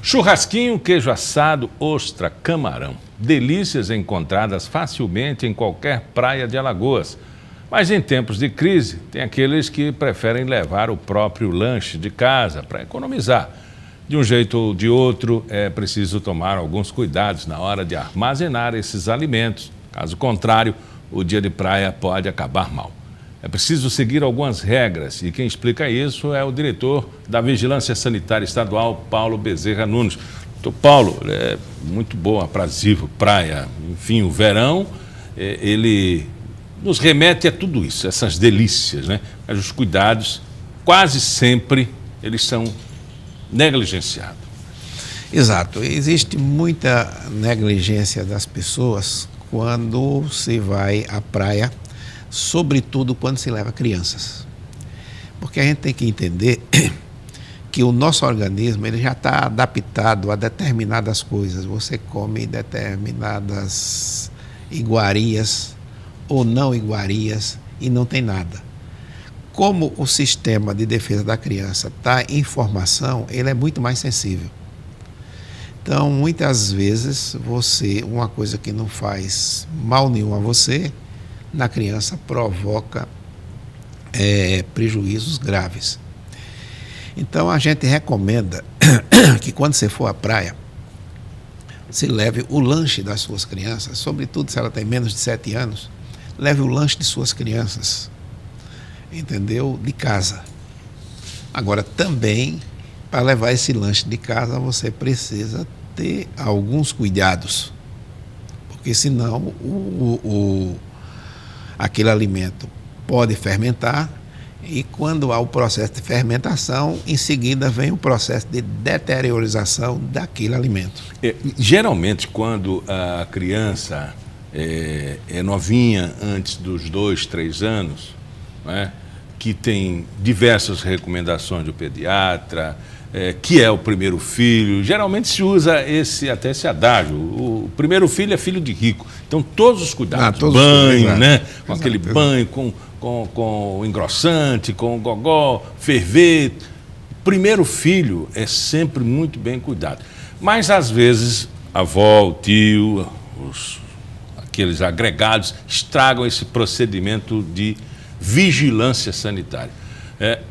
Churrasquinho, queijo assado, ostra, camarão. Delícias encontradas facilmente em qualquer praia de Alagoas. Mas em tempos de crise, tem aqueles que preferem levar o próprio lanche de casa para economizar. De um jeito ou de outro, é preciso tomar alguns cuidados na hora de armazenar esses alimentos. Caso contrário, o dia de praia pode acabar mal. É preciso seguir algumas regras e quem explica isso é o diretor da Vigilância Sanitária Estadual, Paulo Bezerra Nunes. Doutor Paulo, é muito bom, aprazível, praia, enfim, o verão, ele nos remete a tudo isso, essas delícias, né? Mas os cuidados, quase sempre, eles são negligenciados. Exato. Existe muita negligência das pessoas quando se vai à praia, sobretudo quando se leva crianças. Porque a gente tem que entender que o nosso organismo ele já está adaptado a determinadas coisas. Você come determinadas iguarias ou não iguarias e não tem nada. Como o sistema de defesa da criança está em formação, ele é muito mais sensível. Então, muitas vezes, uma coisa que não faz mal nenhum a você, na criança provoca prejuízos graves. Então, a gente recomenda que quando você for à praia, você leve o lanche das suas crianças, sobretudo se ela tem menos de 7 anos, leve o lanche de suas crianças, entendeu? De casa. Agora, também, para levar esse lanche de casa, você precisa ter alguns cuidados, porque senão aquele alimento pode fermentar e quando há o processo de fermentação, em seguida vem o processo de deteriorização daquele alimento. Geralmente, quando a criança é novinha, antes dos 2, 3 anos, né, que tem diversas recomendações do pediatra, que é o primeiro filho, geralmente se usa até esse adágio, o primeiro filho é filho de rico, então todos os cuidados, banho, né, com aquele banho, com engrossante, com gogó, ferver, primeiro filho é sempre muito bem cuidado, mas às vezes a avó, o tio, aqueles agregados estragam esse procedimento de vigilância sanitária.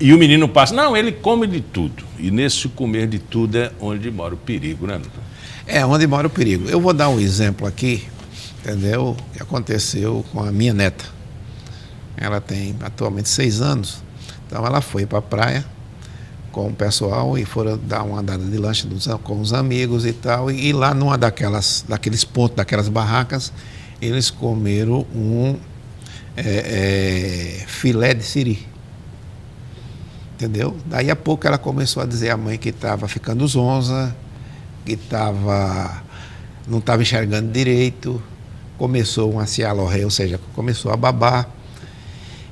E o menino passa, não, ele come de tudo. E nesse comer de tudo é onde mora o perigo, né, doutor? É onde mora o perigo. Eu vou dar um exemplo aqui, entendeu? Que aconteceu com a minha neta. Ela tem atualmente 6 anos. Então ela foi para a praia com o pessoal e foram dar uma andada de lanche com os amigos e tal. E lá numa daqueles pontos, daquelas barracas, eles comeram um filé de siri. Entendeu? Daí a pouco ela começou a dizer à mãe que estava ficando zonza, que não estava enxergando direito, começou uma cialorreia, ou seja, começou a babar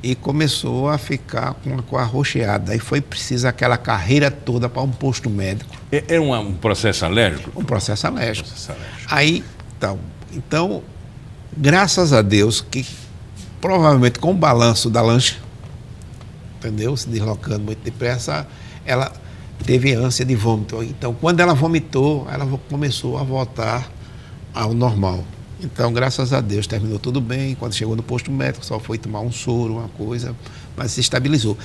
e começou a ficar com a arroxeada. Aí foi preciso aquela carreira toda para um posto médico. É um processo alérgico? Um processo alérgico. Aí, então, graças a Deus que provavelmente com o balanço da lancha, entendeu? Se deslocando muito depressa, ela teve ânsia de vômito. Então, quando ela vomitou, ela começou a voltar ao normal. Então, graças a Deus, terminou tudo bem. Quando chegou no posto médico, só foi tomar um soro, uma coisa, mas se estabilizou.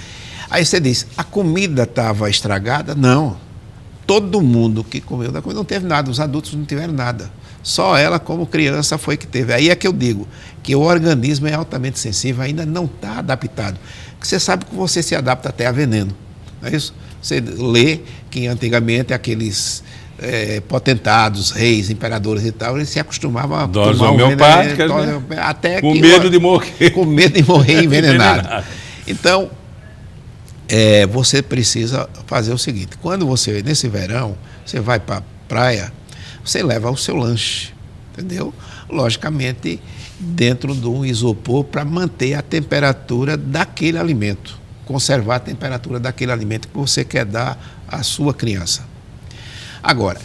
Aí você diz, a comida estava estragada? Não. Todo mundo que comeu da comida não teve nada, os adultos não tiveram nada. Só ela, como criança, foi que teve. Aí é que eu digo que o organismo é altamente sensível, ainda não está adaptado. Porque você sabe que você se adapta até a veneno, não é isso? Você lê que antigamente aqueles potentados, reis, imperadores e tal, eles se acostumavam a doses tomar homeopáticas, né? Até com medo de morrer. Com medo de morrer envenenado. Então, você precisa fazer o seguinte, quando você, nesse verão, você vai para a praia, você leva o seu lanche, entendeu? Logicamente, dentro de um isopor para manter a temperatura daquele alimento, conservar a temperatura daquele alimento que você quer dar à sua criança. Agora,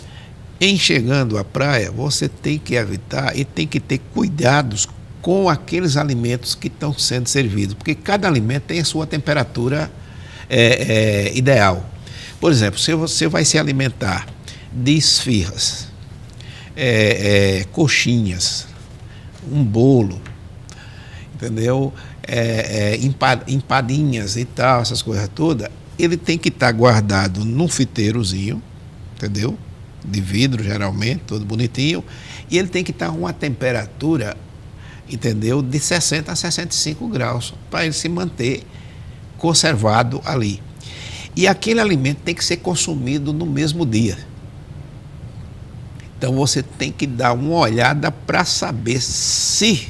em chegando à praia, você tem que evitar e tem que ter cuidados com aqueles alimentos que estão sendo servidos, porque cada alimento tem a sua temperatura ideal. Por exemplo, se você vai se alimentar de esfirras, coxinhas, um bolo, entendeu? Empadinhas e tal, essas coisas todas, ele tem que estar guardado num fiteirozinho, entendeu? De vidro, geralmente, todo bonitinho, e ele tem que estar a uma temperatura, entendeu? De 60 a 65 graus, para ele se manter conservado ali. E aquele alimento tem que ser consumido no mesmo dia. Então você tem que dar uma olhada para saber se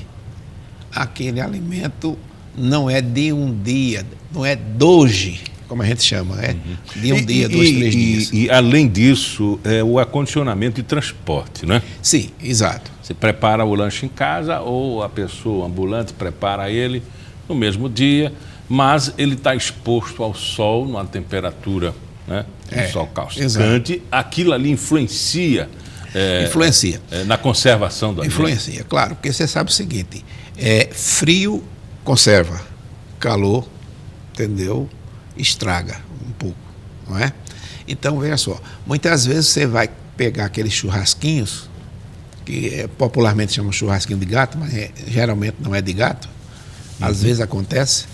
aquele alimento não é de um dia, não é doji, como a gente chama, de um dia, 2, 3 dias. E além disso, o acondicionamento e transporte, né? Sim, exato. Você prepara o lanche em casa ou a pessoa ambulante prepara ele no mesmo dia, mas ele está exposto ao sol, numa temperatura, né? Um sol causticante. Exato. Aquilo ali influencia. Influencia. Na conservação do alimento. Influencia, claro, porque você sabe o seguinte, frio conserva, calor, entendeu? Estraga um pouco, não é? Então, veja só, muitas vezes você vai pegar aqueles churrasquinhos, que popularmente chamam churrasquinho de gato, mas geralmente não é de gato, às vezes acontece,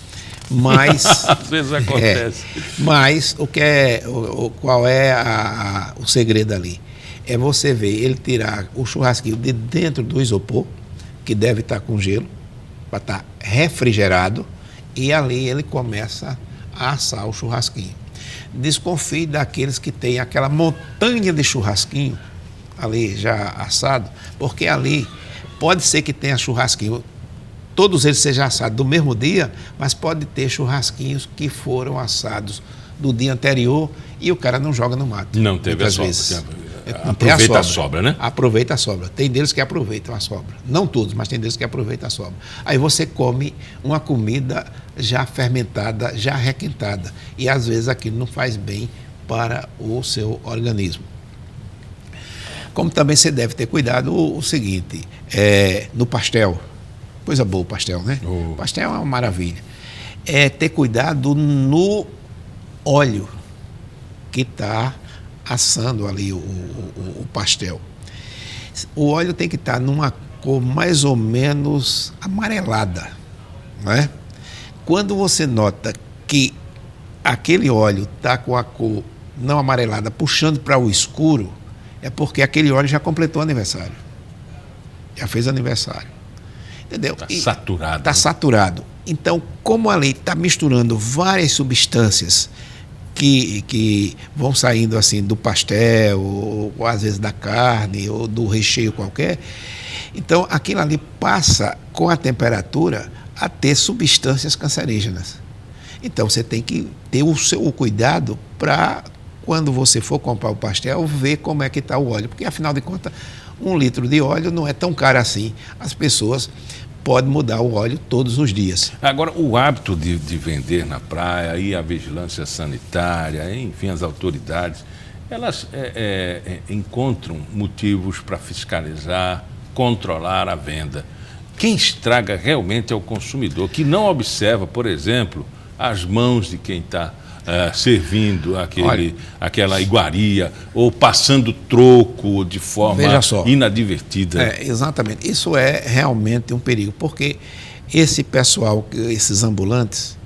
mas... Às vezes acontece. Mas qual é o segredo ali? É você ver ele tirar o churrasquinho de dentro do isopor, que deve estar com gelo, para estar refrigerado, e ali ele começa a assar o churrasquinho. Desconfie daqueles que têm aquela montanha de churrasquinho ali já assado, porque ali pode ser que tenha churrasquinho, todos eles sejam assados do mesmo dia, mas pode ter churrasquinhos que foram assados do dia anterior e o cara não joga no mato. Não teve a sobra. Aproveita a sobra, né? Aproveita a sobra. Tem deles que aproveitam a sobra. Não todos, mas tem deles que aproveitam a sobra. Aí você come uma comida já fermentada, já requentada. E às vezes aquilo não faz bem para o seu organismo. Como também você deve ter cuidado o seguinte, no pastel. Coisa boa o pastel, né? O pastel é uma maravilha. Ter cuidado no óleo que está assando ali o pastel. O óleo tem que estar numa cor mais ou menos amarelada, não é? Quando você nota que aquele óleo está com a cor não amarelada, puxando para o escuro, é porque aquele óleo já completou aniversário. Já fez aniversário. Entendeu? Está saturado. Está saturado. Então, como ali está misturando várias substâncias que vão saindo assim do pastel, ou às vezes da carne, ou do recheio qualquer, então aquilo ali passa com a temperatura a ter substâncias cancerígenas. Então você tem que ter o seu cuidado para, quando você for comprar o pastel, ver como é que está o óleo, porque afinal de contas 1 litro de óleo não é tão caro assim. As pessoas podem mudar o óleo todos os dias. Agora, o hábito de vender na praia, e a vigilância sanitária, enfim, as autoridades, elas encontram motivos para fiscalizar, controlar a venda. Quem estraga realmente é o consumidor, que não observa, por exemplo, as mãos de quem está servindo aquela iguaria, ou passando troco de forma inadvertida. Exatamente. Isso é realmente um perigo, porque esse pessoal, esses ambulantes,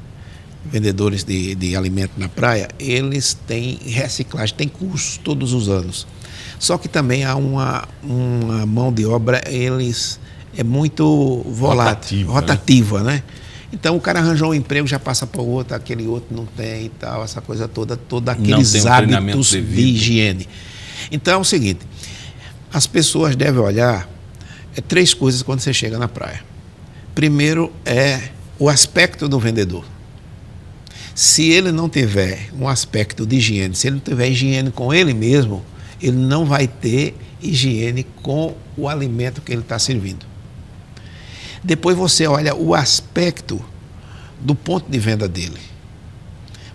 vendedores de alimento na praia, eles têm reciclagem, têm cursos todos os anos. Só que também há uma mão de obra, é muito volátil, rotativa, né? Então o cara arranjou um emprego, já passa para o outro, aquele outro não tem e tal, essa coisa toda aqueles hábitos de higiene. Então é o seguinte, as pessoas devem olhar 3 coisas quando você chega na praia. Primeiro é o aspecto do vendedor. Se ele não tiver um aspecto de higiene, se ele não tiver higiene com ele mesmo, ele não vai ter higiene com o alimento que ele está servindo. Depois você olha o aspecto do ponto de venda dele.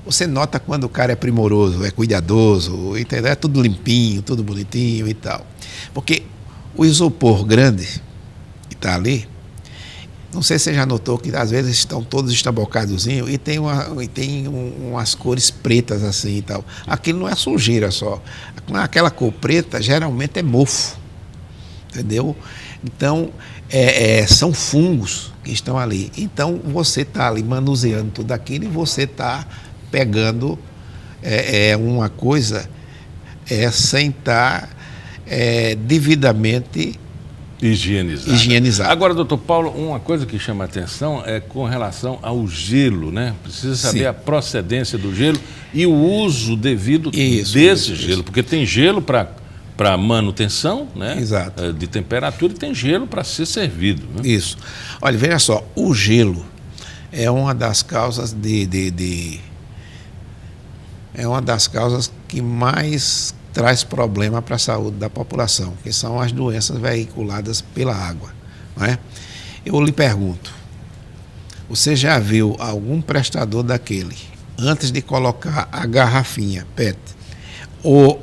Você nota quando o cara é primoroso, é cuidadoso, entendeu? É tudo limpinho, tudo bonitinho e tal. Porque o isopor grande que está ali, Não sei se você já notou que às vezes estão todos estambocadozinhos e tem umas cores pretas assim e tal. Aquilo não é sujeira só. Aquela cor preta geralmente é mofo, entendeu? Então, são fungos que estão ali. Então, você está ali manuseando tudo aquilo e você está pegando uma coisa sem estar devidamente higienizado. Agora, doutor Paulo, uma coisa que chama a atenção é com relação ao gelo, né? Precisa saber Sim. a procedência do gelo e o uso devido desse gelo, porque tem gelo para manutenção, né? Exato. De temperatura, e tem gelo para ser servido. Né? Isso. Olha, veja só, o gelo é uma das causas é uma das causas que mais traz problema para a saúde da população, que são as doenças veiculadas pela água. Não é? Eu lhe pergunto, você já viu algum prestador daquele, antes de colocar a garrafinha PET ou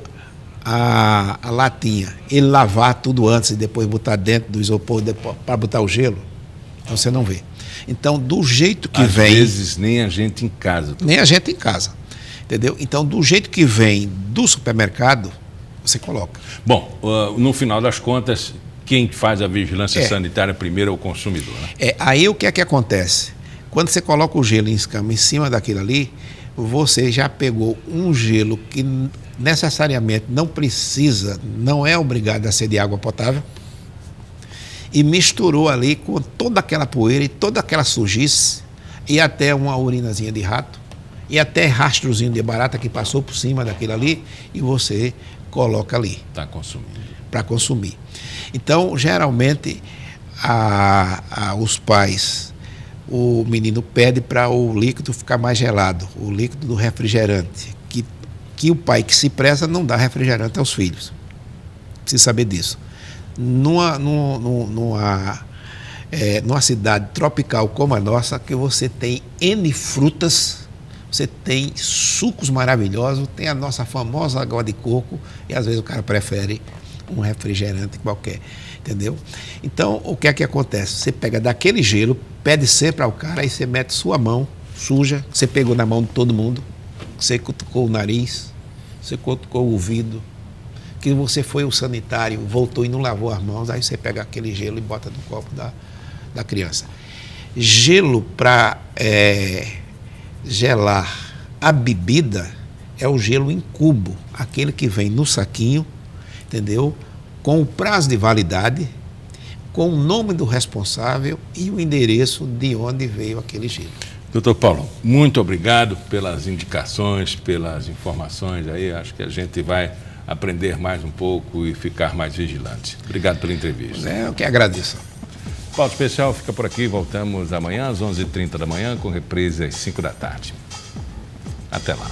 a latinha, ele lavar tudo antes e depois botar dentro do isopor para botar o gelo? Então você não vê. Então, do jeito que Às vem... Às vezes nem a gente em casa. Nem a gente em casa. Entendeu? Então, do jeito que vem do supermercado, você coloca. Bom, no final das contas, quem faz a vigilância sanitária primeiro é o consumidor, né? Aí o que é que acontece? Quando você coloca o gelo em escama em cima daquilo ali, você já pegou um gelo que necessariamente não é obrigado a ser de água potável, e misturou ali com toda aquela poeira e toda aquela sujice, e até uma urinazinha de rato, e até rastrozinho de barata que passou por cima daquilo ali, e você coloca ali. Para consumir. Então, geralmente, os pais, o menino pede para o líquido ficar mais gelado, o líquido do refrigerante, que o pai que se preza não dá refrigerante aos filhos. Precisa saber disso. Numa cidade tropical como a nossa, que você tem N frutas, você tem sucos maravilhosos, tem a nossa famosa água de coco, e às vezes o cara prefere um refrigerante qualquer, entendeu? Então, o que é que acontece? Você pega daquele gelo, pede sempre ao cara, aí você mete sua mão suja, você pegou na mão de todo mundo, você cutucou o nariz, você cutucou o ouvido, que você foi o sanitário, voltou e não lavou as mãos, aí você pega aquele gelo e bota no copo da criança. Gelo para gelar a bebida é o gelo em cubo, aquele que vem no saquinho, entendeu? Com o prazo de validade, com o nome do responsável e o endereço de onde veio aquele gelo. Doutor Paulo, muito obrigado pelas indicações, pelas informações aí, acho que a gente vai aprender mais um pouco e ficar mais vigilante. Obrigado pela entrevista. Eu que agradeço. Pauta Especial fica por aqui, voltamos amanhã às 11h30 da manhã, com reprise às 5 da tarde. Até lá.